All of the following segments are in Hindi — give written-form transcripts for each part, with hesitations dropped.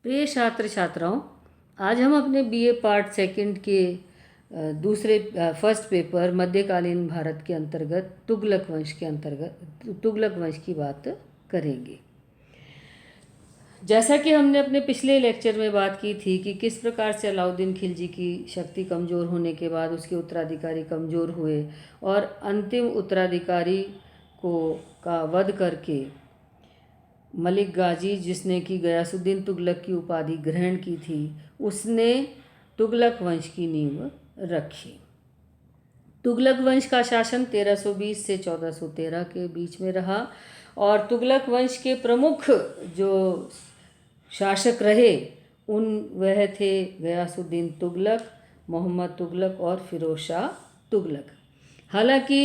प्रिय छात्र छात्राओं, आज हम अपने बीए पार्ट सेकंड के फर्स्ट पेपर मध्यकालीन भारत के अंतर्गत तुगलक वंश की बात करेंगे। जैसा कि हमने अपने पिछले लेक्चर में बात की थी कि किस प्रकार से अलाउद्दीन खिलजी की शक्ति कमज़ोर होने के बाद उसके उत्तराधिकारी कमज़ोर हुए और अंतिम उत्तराधिकारी का वध करके मलिक गाजी, जिसने कि गयासुद्दीन तुगलक की उपाधि ग्रहण की थी, उसने तुगलक वंश की नींव रखी। तुगलक वंश का शासन 1320 से 1413 के बीच में रहा और तुगलक वंश के प्रमुख जो शासक रहे वह थे गयासुद्दीन तुगलक, मोहम्मद तुगलक और फिरोज शाह तुगलक। हालांकि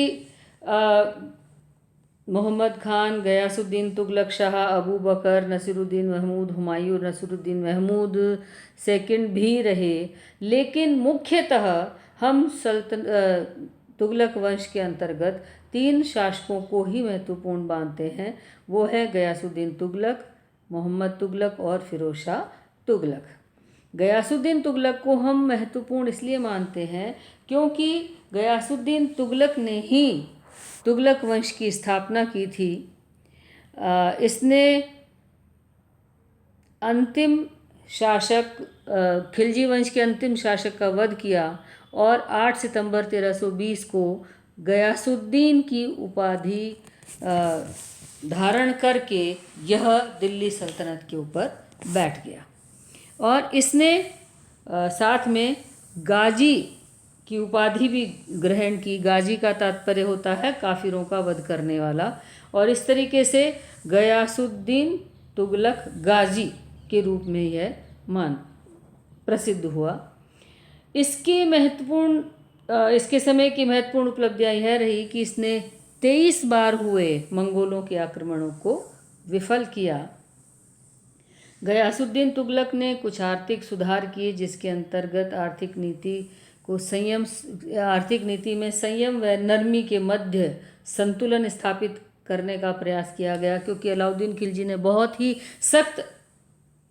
मोहम्मद खान, गयासुद्दीन तुगलक शाह, अबू बकर, नसीरुद्दीन महमूद, हुमायूं नसीरुद्दीन महमूद सेकंड भी रहे, लेकिन मुख्यतः हम तुगलक वंश के अंतर्गत 3 शासकों को ही महत्वपूर्ण मानते हैं। वो है गयासुद्दीन तुगलक, मोहम्मद तुगलक और फिरोज शाह तुगलक। गयासुद्दीन तुगलक को हम महत्वपूर्ण इसलिए मानते हैं क्योंकि गयासुद्दीन तुगलक ने ही तुगलक वंश की स्थापना की थी। इसने अंतिम शासक खिलजी वंश के अंतिम शासक का वध किया और 8 सितंबर 1320 को गयासुद्दीन की उपाधि धारण करके यह दिल्ली सल्तनत के ऊपर बैठ गया और इसने साथ में गाजी की उपाधि भी ग्रहण की। गाजी का तात्पर्य होता है काफिरों का वध करने वाला, और इस तरीके से गयासुद्दीन तुगलक गाजी के रूप में यह प्रसिद्ध हुआ। इसके समय की महत्वपूर्ण उपलब्धियां यह रही कि इसने 23 बार हुए मंगोलों के आक्रमणों को विफल किया। गयासुद्दीन तुगलक ने कुछ आर्थिक सुधार किए, जिसके अंतर्गत आर्थिक नीति में संयम व नरमी के मध्य संतुलन स्थापित करने का प्रयास किया गया, क्योंकि अलाउद्दीन खिलजी ने बहुत ही सख्त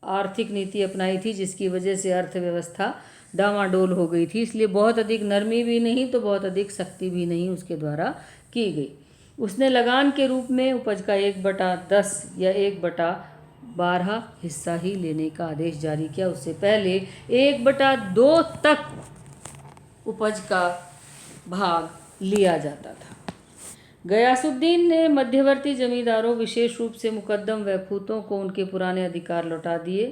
आर्थिक नीति अपनाई थी, जिसकी वजह से अर्थव्यवस्था डामाडोल हो गई थी। इसलिए बहुत अधिक नरमी भी नहीं तो बहुत अधिक सख्ती भी नहीं उसके द्वारा की गई। उसने लगान के रूप में उपज का 1/10 या 1/12 हिस्सा ही लेने का आदेश जारी किया। उससे पहले 1/2 तक उपज का भाग लिया जाता था। गयासुद्दीन ने मध्यवर्ती जमींदारों, विशेष रूप से मुकद्दम व खूतों को उनके पुराने अधिकार लौटा दिए,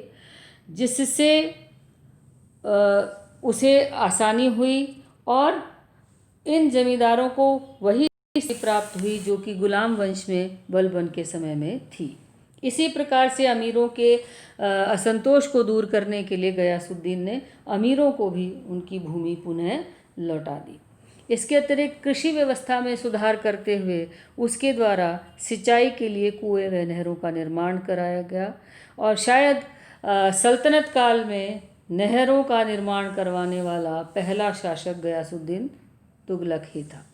जिससे उसे आसानी हुई और इन जमींदारों को वही स्थिति प्राप्त हुई जो कि गुलाम वंश में बलबन के समय में थी। इसी प्रकार से अमीरों के असंतोष को दूर करने के लिए गयासुद्दीन ने अमीरों को भी उनकी भूमि पुनः लौटा दी। इसके अतिरिक्त कृषि व्यवस्था में सुधार करते हुए उसके द्वारा सिंचाई के लिए कुएं व नहरों का निर्माण कराया गया, और शायद सल्तनत काल में नहरों का निर्माण करवाने वाला पहला शासक गयासुद्दीन तुगलक ही था।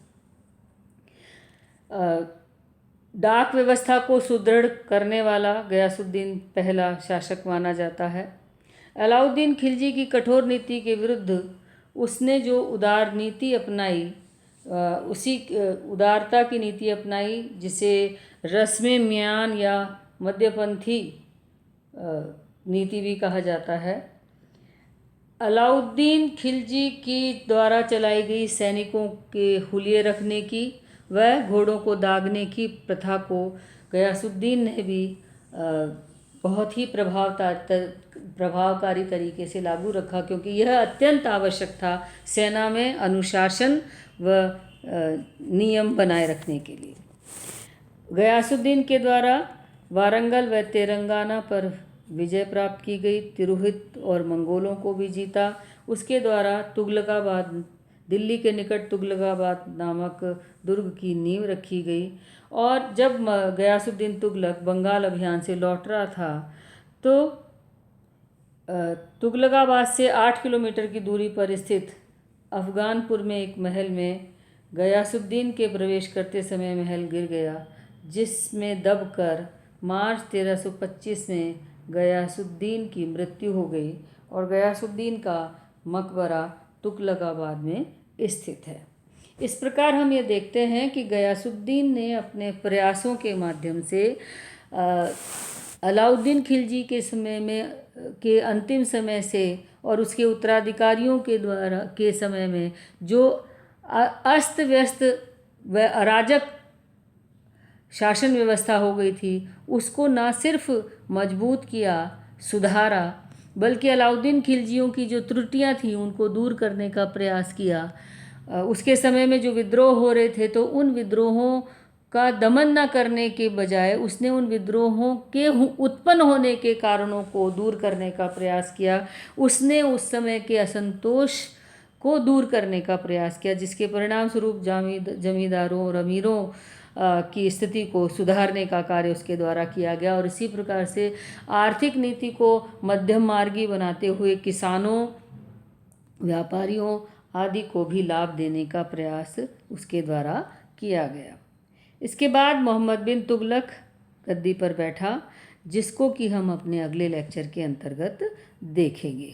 डाक व्यवस्था को सुदृढ़ करने वाला गयासुद्दीन पहला शासक माना जाता है। अलाउद्दीन खिलजी की कठोर नीति के विरुद्ध उसने जो उदार नीति अपनाई, उसी उदारता की नीति अपनाई, जिसे रस्म म्यान या मध्यपंथी नीति भी कहा जाता है। अलाउद्दीन खिलजी की द्वारा चलाई गई सैनिकों के हुलिये रखने की व घोड़ों को दागने की प्रथा को गयासुद्दीन ने भी बहुत ही प्रभावकारी तरीके से लागू रखा, क्योंकि यह अत्यंत आवश्यक था सेना में अनुशासन व नियम बनाए रखने के लिए। गयासुद्दीन के द्वारा वारंगल व तेलंगाना पर विजय प्राप्त की गई, तिरुहित और मंगोलों को भी जीता। उसके द्वारा तुगलकाबाद, दिल्ली के निकट तुगलकाबाद नामक दुर्ग की नींव रखी गई, और जब गयासुद्दीन तुगलक बंगाल अभियान से लौट रहा था तो तुगलकाबाद से 8 किलोमीटर की दूरी पर स्थित अफगानपुर में एक महल में गयासुद्दीन के प्रवेश करते समय महल गिर गया, जिसमें दबकर मार्च 1325 में गयासुद्दीन की मृत्यु हो गई और गयासुद्दीन का मकबरा तुगलकाबाद में स्थित है। इस प्रकार हम ये देखते हैं कि गयासुद्दीन ने अपने प्रयासों के माध्यम से अलाउद्दीन खिलजी के समय में के अंतिम समय से और उसके उत्तराधिकारियों के समय में जो अस्त व्यस्त व अराजक शासन व्यवस्था हो गई थी उसको न सिर्फ मजबूत किया, सुधारा, बल्कि अलाउद्दीन खिलजियों की जो त्रुटियां थीं उनको दूर करने का प्रयास किया। उसके समय में जो विद्रोह हो रहे थे तो उन विद्रोहों का दमन न करने के बजाय उसने उन विद्रोहों के उत्पन्न होने के कारणों को दूर करने का प्रयास किया। उसने उस समय के असंतोष को दूर करने का प्रयास किया, जिसके परिणाम स्वरूप जमींदारों और अमीरों की स्थिति को सुधारने का कार्य उसके द्वारा किया गया। और इसी प्रकार से आर्थिक नीति को मध्यम मार्गी बनाते हुए किसानों, व्यापारियों आदि को भी लाभ देने का प्रयास उसके द्वारा किया गया। इसके बाद मोहम्मद बिन तुगलक गद्दी पर बैठा, जिसको कि हम अपने अगले लेक्चर के अंतर्गत देखेंगे।